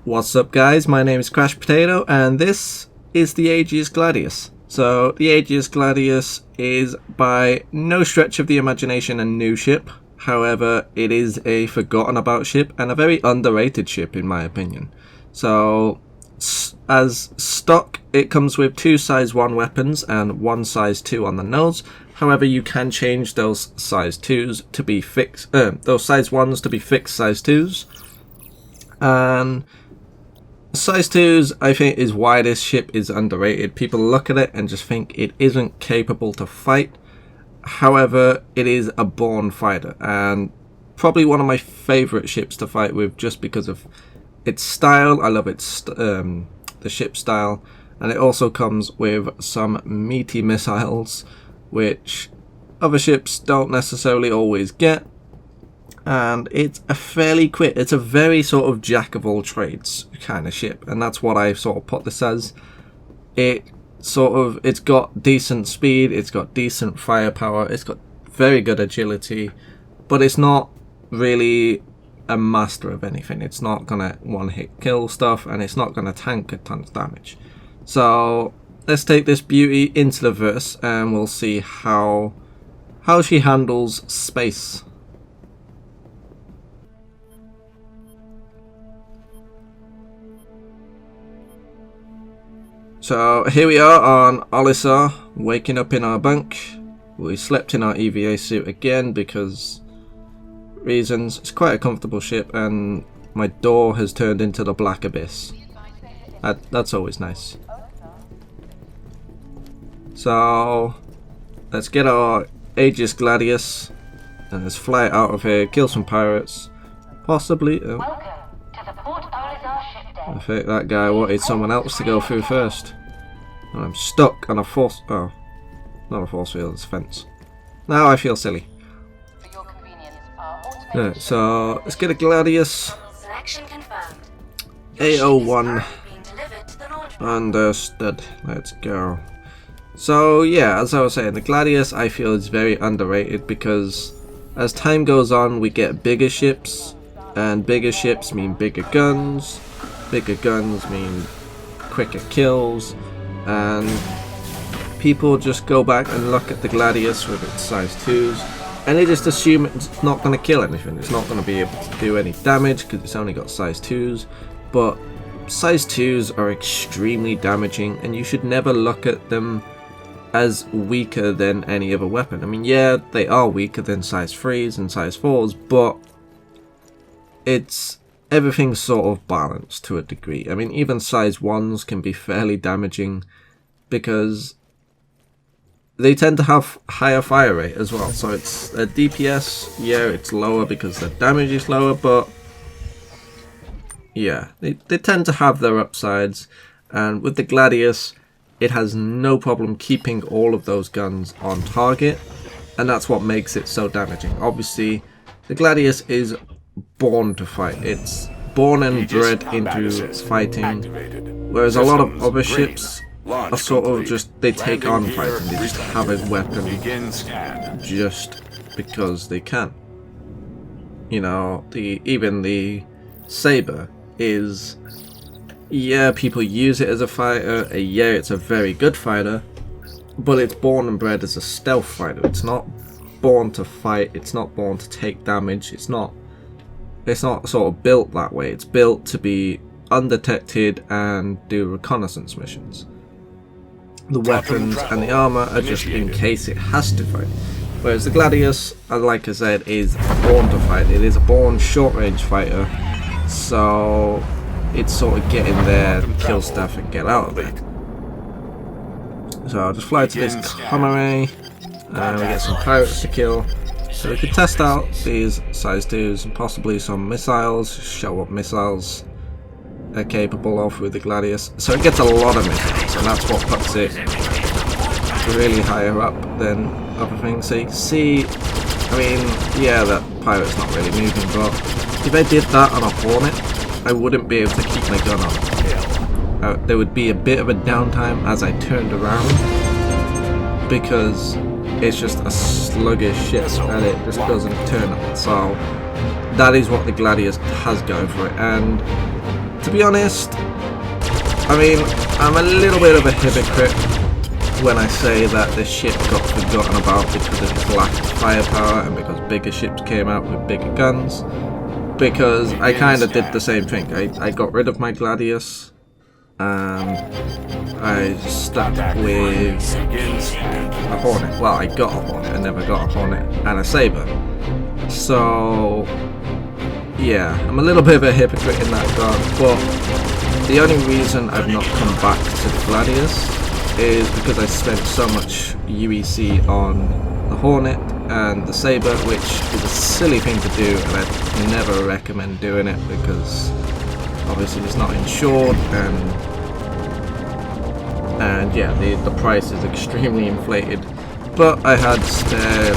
What's up guys, my name is Crash Potato and this is the Aegis Gladius. So the Aegis Gladius is by no stretch of the imagination a new ship. However, it is a forgotten about ship and a very underrated ship in my opinion. So as stock it comes with 2 size 1 weapons and 1 size 2 on the nose. However, you can change those size 2s to be fixed, those size 1s to be fixed size 2s. And size 2s, I think, is why this ship is underrated. People look at it and just think it isn't capable to fight. However, it is a born fighter and probably one of my favourite ships to fight with just because of its style. I love its the ship style, and it also comes with some meaty missiles which other ships don't necessarily always get. And it's a fairly quick, it's a very sort of jack of all trades kind of ship, and that's what I sort of put this as. It's got decent speed, it's got decent firepower, it's got very good agility, but it's not really a master of anything. It's not gonna one-hit kill stuff, and it's not gonna tank a ton of damage. So let's take this beauty into the verse and we'll see how she handles space. So here we are on Olisar, waking up in our bunk. We slept in our EVA suit again because reasons. It's quite a comfortable ship and my door has turned into the black abyss. That's always nice. So let's get our Aegis Gladius and let's fly out of here, kill some pirates. Possibly. I think that guy wanted someone else to go through first. And I'm stuck on a force... Oh. Not a force field, it's a fence. Now I feel silly. Right, so let's get a Gladius. A01. Understood. Let's go. So yeah, as I was saying, the Gladius I feel is very underrated because as time goes on we get bigger ships, and bigger ships mean bigger guns. Bigger guns mean quicker kills, and people just go back and look at the Gladius with its size 2s and they just assume it's not going to kill anything. It's not going to be able to do any damage because it's only got size 2s, but size 2s are extremely damaging and you should never look at them as weaker than any other weapon. I mean, yeah, they are weaker than size 3s and size 4s, but everything's sort of balanced to a degree. I mean, even size 1s can be fairly damaging because they tend to have higher fire rate as well. So it's a DPS, yeah, it's lower because the damage is lower, but yeah, they tend to have their upsides. And with the Gladius, it has no problem keeping all of those guns on target, and that's what makes it so damaging. Obviously, the Gladius is born to fight. It's born and bred into fighting, whereas a lot of other ships are sort of just, they take on fighting. They just have a weapon just because they can. You know, even the saber is, yeah, people use it as a fighter, yeah, it's a very good fighter, but it's born and bred as a stealth fighter. It's not born to fight, it's not born to take damage, it's not sort of built that way. It's built to be undetected and do reconnaissance missions. The weapons and the armor are just in case it has to fight. Whereas the Gladius, like I said, is born to fight. It is a born short-range fighter, so it's sort of get in there, kill stuff, and get out of it. So I'll just fly to this Comare, and we get some pirates to kill. So we could test out these size 2s and possibly some missiles, show what missiles are capable of with the Gladius. So it gets a lot of missiles, and that's what puts it really higher up than other things. So you can see, I mean, yeah, that pirate's not really moving, but if I did that on a Hornet, I wouldn't be able to keep my gun on. There would be a bit of a downtime as I turned around because it's just a sluggish ship and it just doesn't turn up. So that is what the Gladius has going for it, and To be honest, I mean, I'm a little bit of a hypocrite when I say that this ship got forgotten about because of its lack of firepower and because bigger ships came out with bigger guns. Because I kind of did the same thing. I got rid of my Gladius and I stuck with a Hornet. Well, I got a Hornet, I never got a Hornet, and a Saber. So yeah, I'm a little bit of a hypocrite in that regard, but the only reason I've not come back to the Gladius is because I spent so much UEC on the Hornet and the Saber, which is a silly thing to do, and I'd never recommend doing it because obviously it's not insured, and yeah, the price is extremely inflated. But I had spare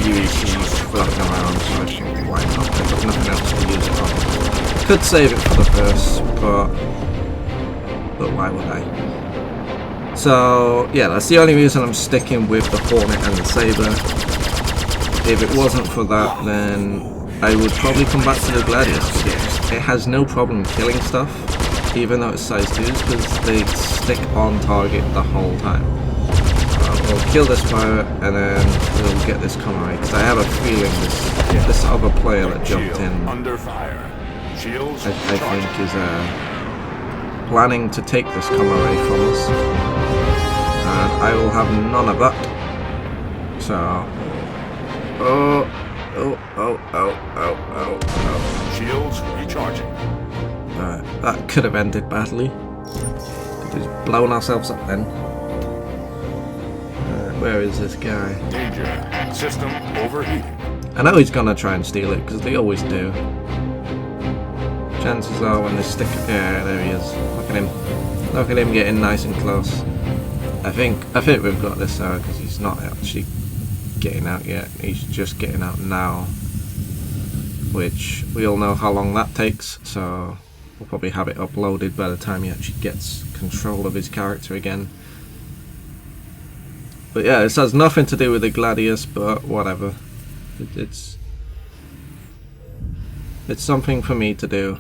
UEC floating around, so I thought, why not? I've got nothing else to use it on. Could save it for the first, but why would I? So yeah, that's the only reason I'm sticking with the Hornet and the Saber. If it wasn't for that, then I would probably come back to the Gladius. It has no problem killing stuff, even though it's size 2s, because they stick on target the whole time. We'll kill this pirate and then we'll get this comrade, because I have a feeling this other player that jumped in, I think is planning to take this comrade from us, and I will have none of that. So oh. Shields recharging. Alright, that could have ended badly. Could have blown ourselves up then. Where is this guy? Danger. System overheating. I know he's gonna try and steal it, because they always do. Chances are when they stick... Yeah, there he is. Look at him. Look at him getting nice and close. I think we've got this now, because he's not actually getting out yet. He's just getting out now. Which, we all know how long that takes, so we'll probably have it uploaded by the time he actually gets control of his character again. But yeah, this has nothing to do with the Gladius, but whatever. It's something for me to do.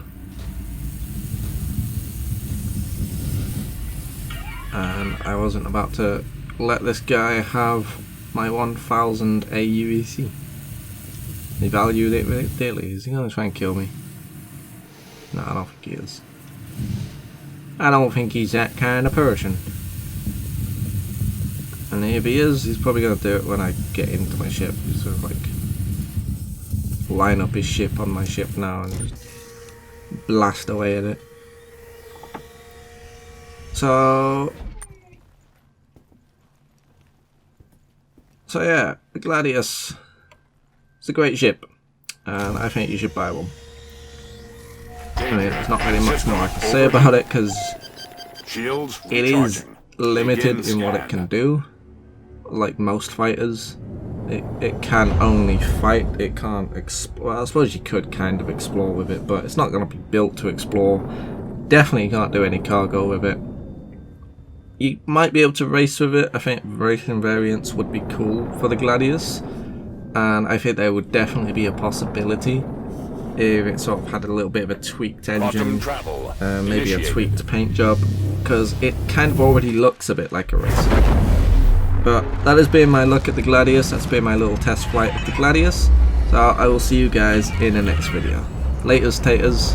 And I wasn't about to let this guy have my 1000 AUEC. He valued it really dearly. Is he going to try and kill me? No, I don't think he is. I don't think he's that kind of person. And if he is, he's probably going to do it when I get into my ship. Sort of like line up his ship on my ship now and just blast away at it. So yeah, the Gladius. It's a great ship, and I think you should buy one. I mean, there's not really much more I can say about it, because it is limited in what it can do. Like most fighters, it can only fight, it can't explore. Well, I suppose you could kind of explore with it, but it's not going to be built to explore. Definitely can't do any cargo with it. You might be able to race with it. I think racing variants would be cool for the Gladius, and I think there would definitely be a possibility if it sort of had a little bit of a tweaked engine, maybe a tweaked paint job, because it kind of already looks a bit like a racer. But that has been my look at the Gladius. That's been my little test flight of the Gladius. So I will see you guys in the next video. Laters taters.